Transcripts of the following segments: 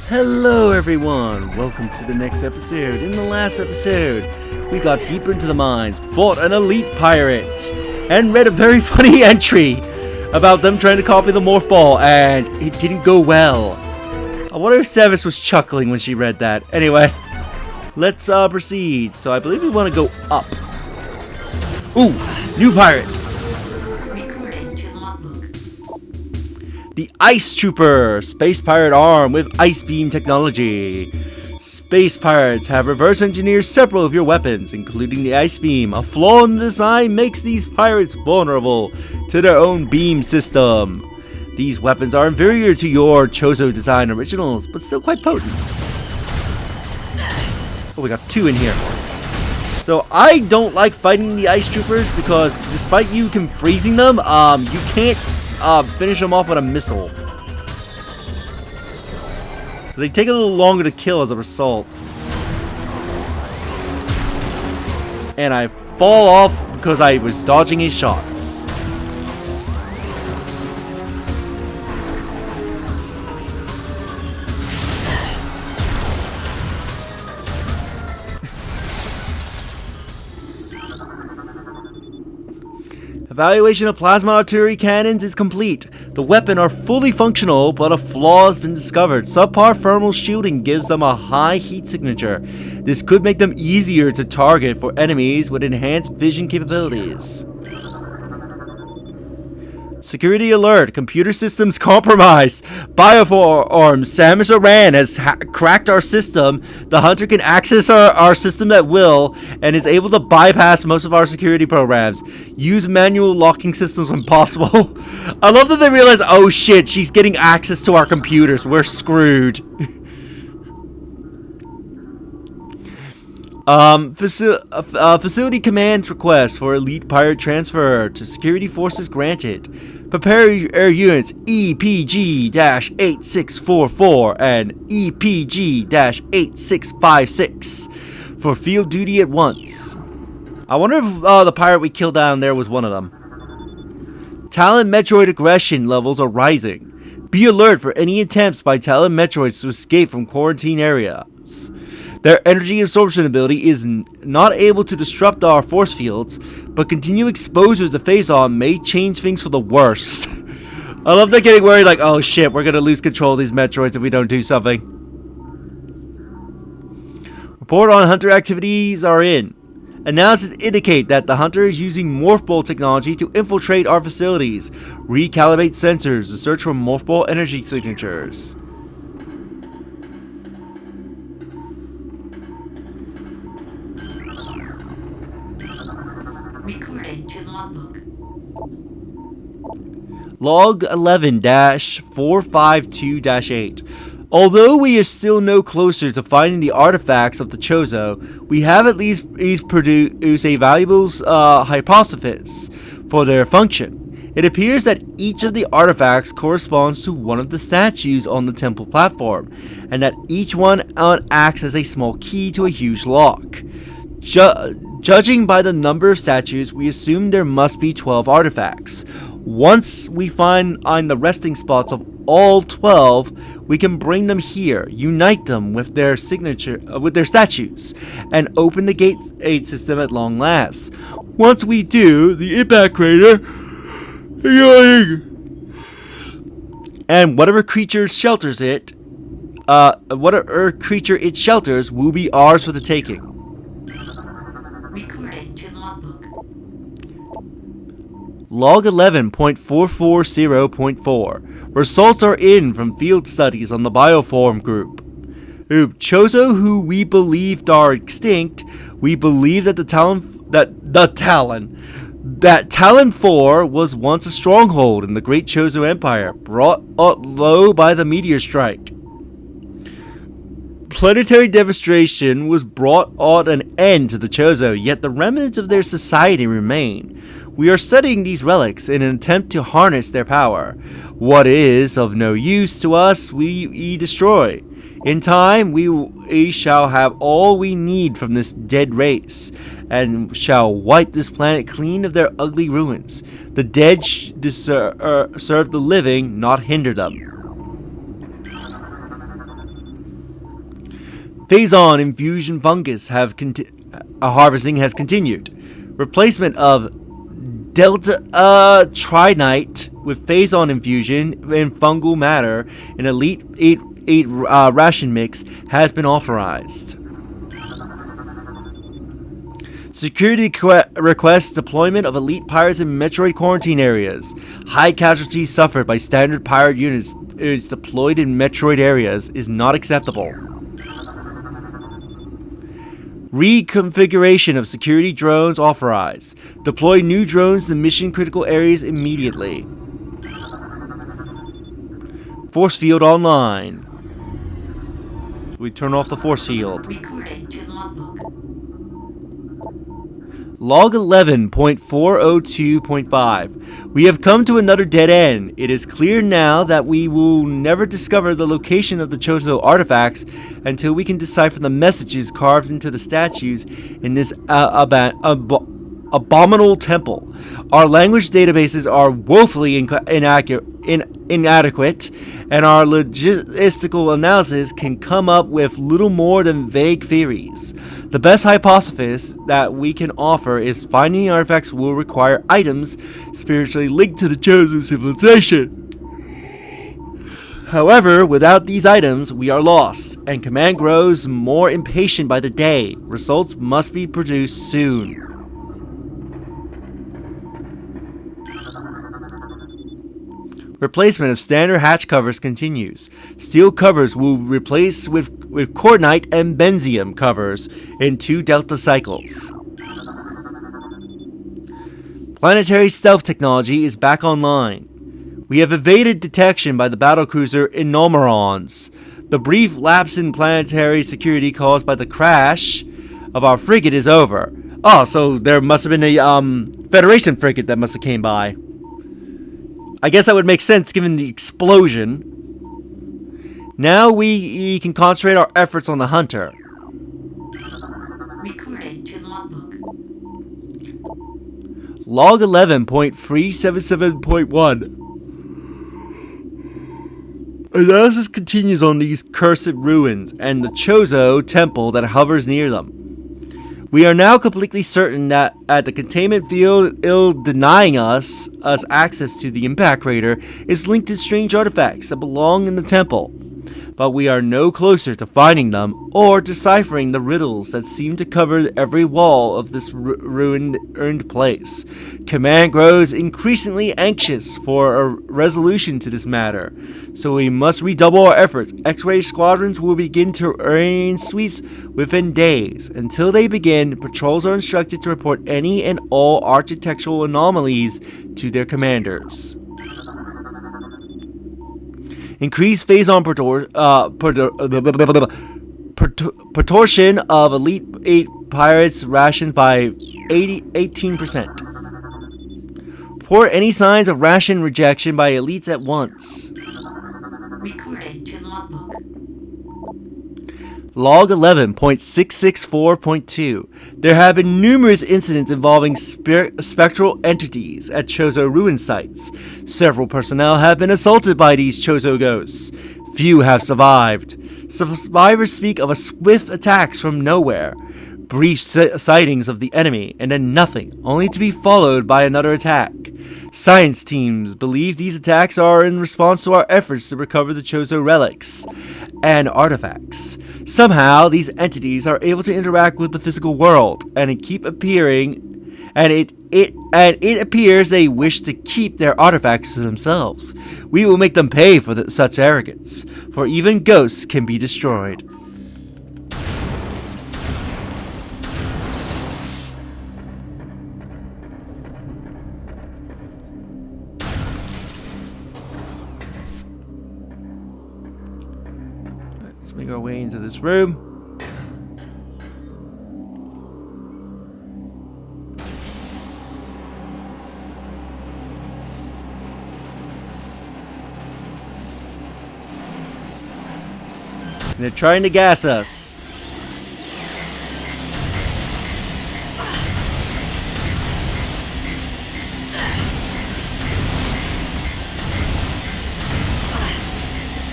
Hello everyone, welcome to the next episode. In the last episode, we got deeper into the mines, fought an elite pirate, and read a very funny entry about them trying to copy the morph ball, and it didn't go well. I wonder if Sevis was chuckling when she read that. Anyway, let's proceed. So I believe we want to go up. Ooh, new pirate. The Ice Trooper, Space Pirate arm with Ice Beam technology. Space Pirates have reverse engineered several of your weapons, including the Ice Beam. A flaw in the design makes these pirates vulnerable to their own beam system. These weapons are inferior to your Chozo design originals, but still quite potent. Oh, we got two in here. So I don't like fighting the Ice Troopers because despite you can freezing them, you can't finish them off with a missile. So they take a little longer to kill as a result. And I fall off because I was dodging his shots. Evaluation of plasma artillery cannons is complete. The weapon are fully functional, but a flaw has been discovered. Subpar thermal shielding gives them a high heat signature. This could make them easier to target for enemies with enhanced vision capabilities. Security alert. Computer systems compromised. Bioform Samus Aran has cracked our system. The hunter can access our system at will and is able to bypass most of our security programs. Use manual locking systems when possible. I love that they realize, oh shit, she's getting access to our computers. We're screwed. Facility commands request for elite pirate transfer to security forces granted. Prepare air units EPG-8644 and EPG-8656 for field duty at once. I wonder if the pirate we killed down there was one of them. Talon Metroid aggression levels are rising. Be alert for any attempts by Talon Metroids to escape from quarantine areas. Their energy absorption ability is not able to disrupt our force fields, but continued exposures to Phazon may change things for the worse. I love they're getting worried like, oh shit, we're gonna lose control of these Metroids if we don't do something. Report on hunter activities are in. Analysis indicate that the hunter is using morph ball technology to infiltrate our facilities, recalibrate sensors to search for morph ball energy signatures. Recording to logbook. Log 11-452-8. Although we are still no closer to finding the artifacts of the Chozo, we have at least produced a valuable hypothesis for their function. It appears that each of the artifacts corresponds to one of the statues on the temple platform, and that each one acts as a small key to a huge lock. Judging by the number of statues, we assume there must be 12 artifacts. Once we find the resting spots of all 12, we can bring them here, unite them with their statues, and open the gate system at long last. Once we do, the impact crater and whatever creature shelters it, whatever creature it shelters will be ours for the taking. Recording to logbook. Log 11.440.4. Results are in from field studies on the Bioform group. Chozo, who we believed are extinct, we believe that Talon 4 was once a stronghold in the Great Chozo Empire, brought low by the meteor strike. Planetary devastation was brought on an end to the Chozo, yet the remnants of their society remain. We are studying these relics in an attempt to harness their power. What is of no use to us, we destroy. In time, we shall have all we need from this dead race, and shall wipe this planet clean of their ugly ruins. The dead serve the living, not hinder them. Phazon infusion fungus harvesting has continued. Replacement of Delta Trinite with Phazon infusion and fungal matter in Elite 8 ration mix has been authorized. Security requests deployment of elite pirates in Metroid quarantine areas. High casualties suffered by standard pirate units deployed in Metroid areas is not acceptable. Reconfiguration of security drones authorized. Deploy new drones to mission critical areas immediately. Force field online. We turn off the force field. Recorded to logbook. Log 11.402.5. We have come to another dead end. It is clear now that we will never discover the location of the Chozo artifacts until we can decipher the messages carved into the statues in this abominable temple. Our language databases are woefully inadequate, and our logistical analysis can come up with little more than vague theories. The best hypothesis that we can offer is finding the artifacts will require items spiritually linked to the chosen civilization. However, without these items, we are lost, and Command grows more impatient by the day. Results must be produced soon. Replacement of standard hatch covers continues. Steel covers will replace with Cornite and Benzium covers in 2 Delta cycles. Planetary stealth technology is back online. We have evaded detection by the battlecruiser Inomerons. The brief lapse in planetary security caused by the crash of our frigate is over. Oh, so there must have been a Federation frigate that must have came by. I guess that would make sense given the explosion. Now we can concentrate our efforts on the hunter. Recorded to logbook. Log 11.377.1. Analysis continues on these cursed ruins and the Chozo temple that hovers near them. We are now completely certain that at the containment field denying us access to the impact crater is linked to strange artifacts that belong in the temple. But we are no closer to finding them or deciphering the riddles that seem to cover every wall of this ruined place. Command grows increasingly anxious for a resolution to this matter, so we must redouble our efforts. X-ray squadrons will begin to rain sweeps within days. Until they begin, patrols are instructed to report any and all architectural anomalies to their commanders. Increase Phazon proportion of Elite 8 pirates rations by 18%. Report any signs of ration rejection by elites at once. Recorded to logbook. Log 11.664.2. There have been numerous incidents involving spectral entities at Chozo ruin sites. Several personnel have been assaulted by these Chozo ghosts. Few have survived. Survivors speak of a swift attacks from nowhere, brief sightings of the enemy, and then nothing, only to be followed by another attack. Science teams believe these attacks are in response to our efforts to recover the Chozo relics and artifacts. Somehow, these entities are able to interact with the physical world, and keep appearing, and it appears they wish to keep their artifacts to themselves. We will make them pay for such arrogance, for even ghosts can be destroyed. Let's make our way into this room. And they're trying to gas us.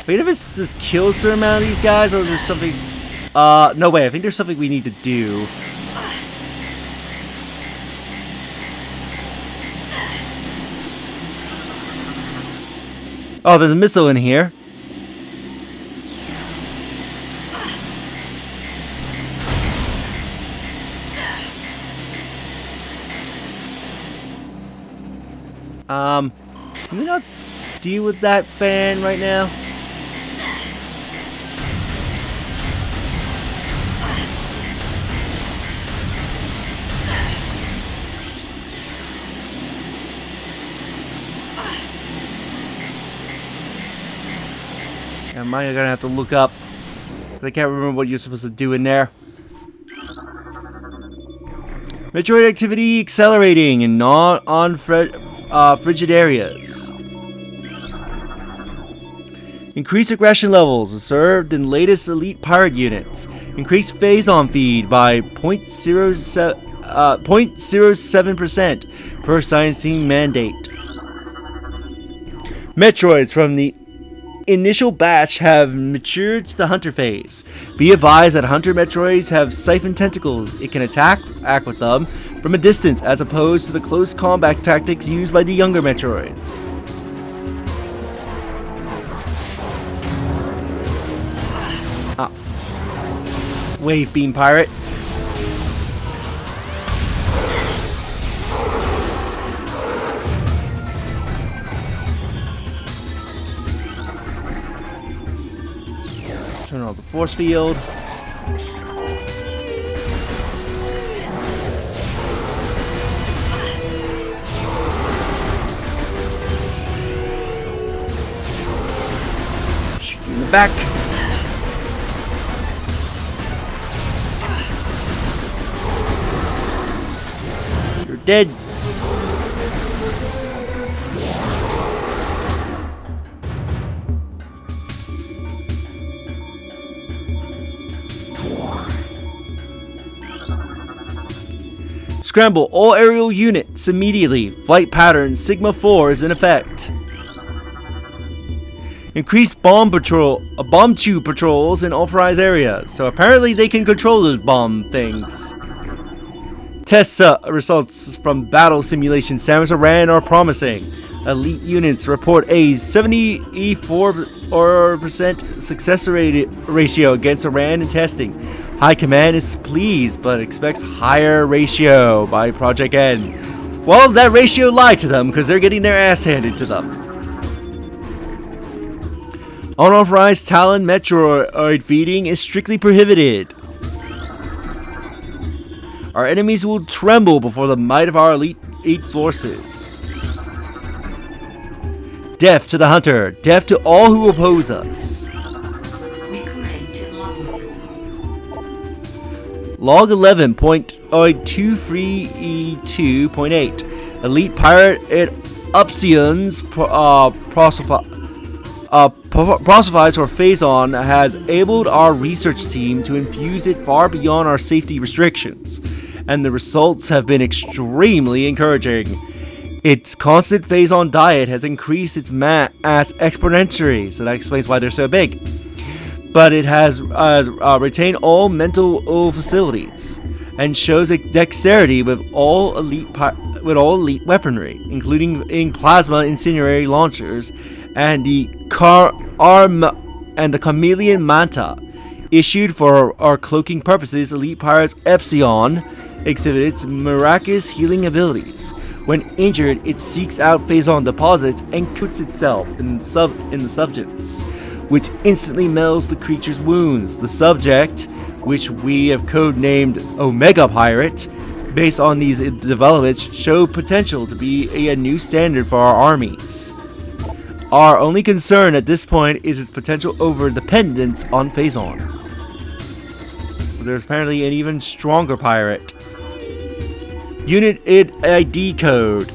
Wait, if it's just kills certain amount of these guys, or there's something No way. I think there's something we need to do. Oh, there's a missile in here. Can we not deal with that fan right now? Am I gonna have to look up? I can't remember what you're supposed to do in there. Metroid activity accelerating in frigid areas. Increased aggression levels observed in latest elite pirate units. Increased phase-on feed by 0.07% per science team mandate. Metroids from the initial batch have matured to the hunter phase. Be advised that hunter Metroids have siphon tentacles. It can act with them from a distance as opposed to the close combat tactics used by the younger Metroids. Wave beam pirate. Turn off the force field. Shoot you in the back. You're dead. Scramble all aerial units immediately. Flight pattern Sigma 4 is in effect. Increase bomb tube patrols in authorized areas. So apparently they can control those bomb things. Test results from battle simulation Samus Aran are promising. Elite units report a 74% success ratio against Aran in testing. High Command is pleased, but expects higher ratio by Project N. Well, that ratio lied to them, because they're getting their ass handed to them. Unauthorized Talon Metroid feeding is strictly prohibited. Our enemies will tremble before the might of our elite forces. Death to the hunter. Death to all who oppose us. Log 11.23E2.8. Elite pirate at Upsion's prosophize or phase-on has enabled our research team to infuse it far beyond our safety restrictions, and the results have been extremely encouraging. Its constant phase-on diet has increased its mass exponentially, so that explains why they're so big. But it has retained all mental facilities and shows a dexterity with all elite weaponry, including plasma incendiary launchers and the chameleon manta. Issued for our cloaking purposes, elite pirates Epsilon exhibits miraculous healing abilities. When injured, it seeks out phase-on deposits and coats itself in the substance, which instantly melts the creature's wounds. The subject, which we have codenamed Omega Pirate, based on these developments, show potential to be a new standard for our armies. Our only concern at this point is its potential over-dependence on phase-on. So there's apparently an even stronger pirate. Unit ID code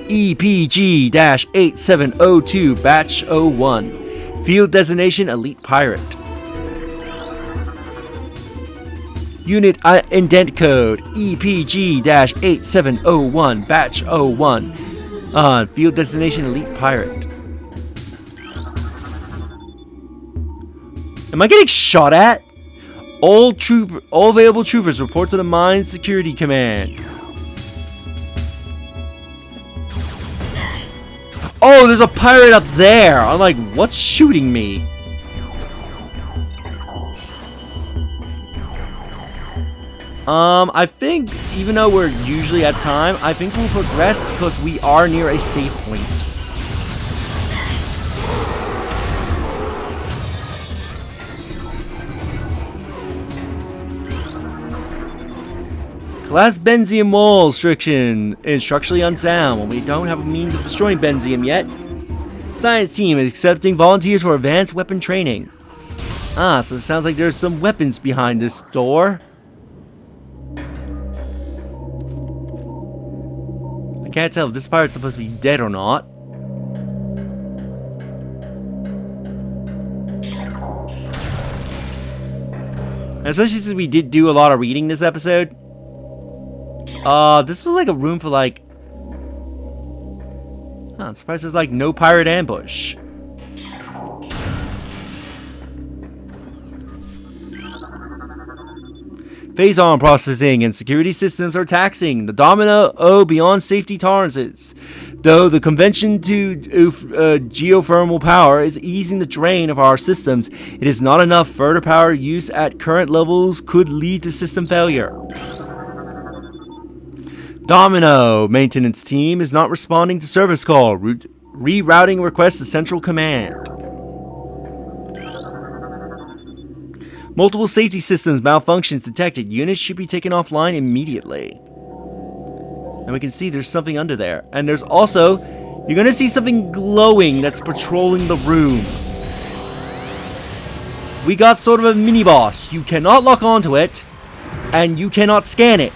EPG-8702 Batch 01. Field designation Elite Pirate. Unit indent code EPG-8701 Batch 01. Field destination Elite Pirate. Am I getting shot at? All available troopers report to the Mine Security Command. Oh, there's a pirate up there. I'm like, what's shooting me? I think, even though we're usually at time, I think we'll progress because we are near a safe point. Class Benzium wall restriction is structurally unsound when we don't have a means of destroying Benzium yet. Science team is accepting volunteers for advanced weapon training. Ah, so it sounds like there's some weapons behind this door. I can't tell if this pirate's supposed to be dead or not. And especially since we did do a lot of reading this episode. This was like a room for like... I'm surprised there's like no pirate ambush. Phase arm processing and security systems are taxing the Dynamo beyond safety tolerances. Though the convention to geothermal power is easing the drain of our systems, it is not enough. Further power use at current levels could lead to system failure. Dynamo maintenance team is not responding to service call. Rerouting requests to central command. Multiple safety systems malfunctions detected. Units should be taken offline immediately. And we can see there's something under there. And there's also, you're going to see something glowing that's patrolling the room. We got sort of a mini boss. You cannot lock onto it, and you cannot scan it.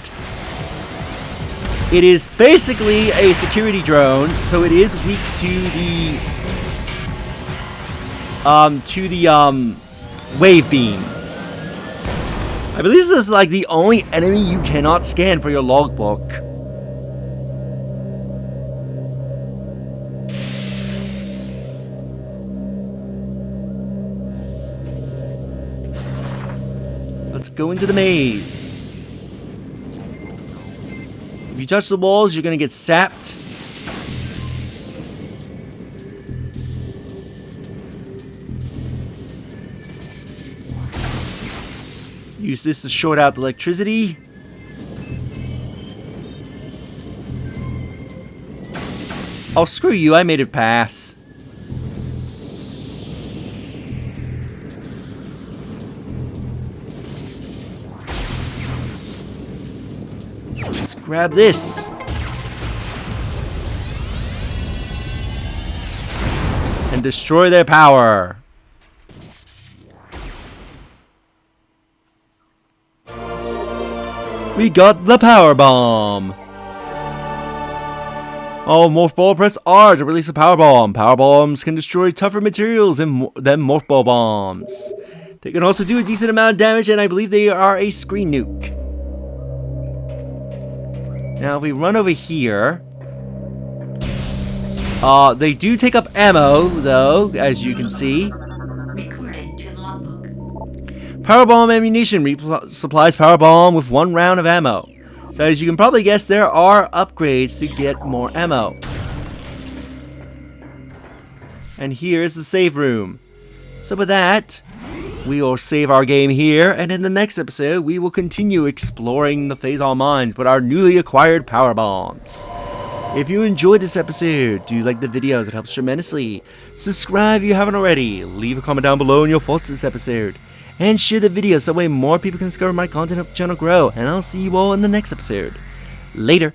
It is basically a security drone, so it is weak to the wave beam. I believe this is like the only enemy you cannot scan for your logbook. Let's go into the maze. If you touch the walls, you're gonna get sapped. Use this to short out the electricity. Oh, screw you, I made it pass. Let's grab this. And destroy their power. We got the power bomb. Oh, morph ball, press R to release a power bomb. Power bombs can destroy tougher materials than morph ball bombs. They can also do a decent amount of damage, and I believe they are a screen nuke. Now, if we run over here, they do take up ammo, though, as you can see. Recorded to logbook. Powerbomb ammunition supplies Powerbomb with 1 round of ammo. So as you can probably guess, there are upgrades to get more ammo. And here is the save room. So with that, we will save our game here, and in the next episode, we will continue exploring the Phasal mines with our newly acquired power bombs. If you enjoyed this episode, do like the videos, it helps tremendously. Subscribe if you haven't already, leave a comment down below on your thoughts this episode, and share the video so that way more people can discover my content and help the channel grow, and I'll see you all in the next episode. Later.